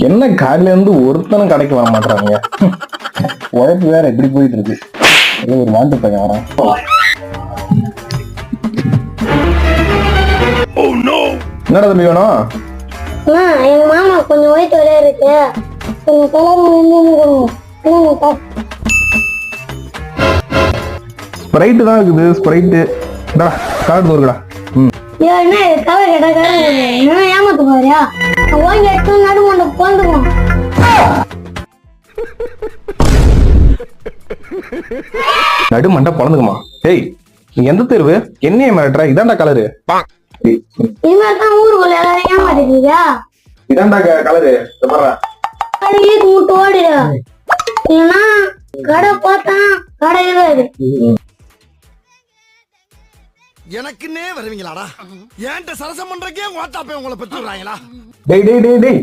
என்ன காலையில இருந்து ஒருத்தனும் கடைக்கு வர மாட்டாங்க. உழைப்பு வேற எப்படி போயிட்டு இருக்கு. ஏதோ ஒரு வாண்டு பையன் வரான். என்னடா தம்பி வேணும்? எங்க மாமா கொஞ்சம் ஒயிட் வரையா இருக்கு, கொஞ்சம் கலர். ஸ்ப்ரைட்டு தான் இருக்குது. ஸ்ப்ரைட்டு கார்டு நூறுடா. என்ன கலர் கேட்டா கலர் என்ன ஏமாத்து பாரியா? வாங்கி எடுத்து நடுமண்ட போந்துருவோம். நடுமண்டை பொழந்துக்குமா? ஏய் நீ எந்த தெருவு? என்னைய மிரட்டுற? இதான்டா கலரு. இது மாதிரிதான் ஊருக்குள்ள எல்லாரும் ஏமாத்திட்டீங்க. இதான்டா கலரு. கடைக்கு மூட்டு ஓடிடு. இல்லைன்னா கடை பார்த்தா கடை இருக்காது. எனக்குன்னே வருவீங்களாடா? ஏன்ட்ட சரசம் பண்றக்கே வாட்டாப்பே உங்களை பெற்றுறாங்களா? டேய் டேய் டேய் டேய்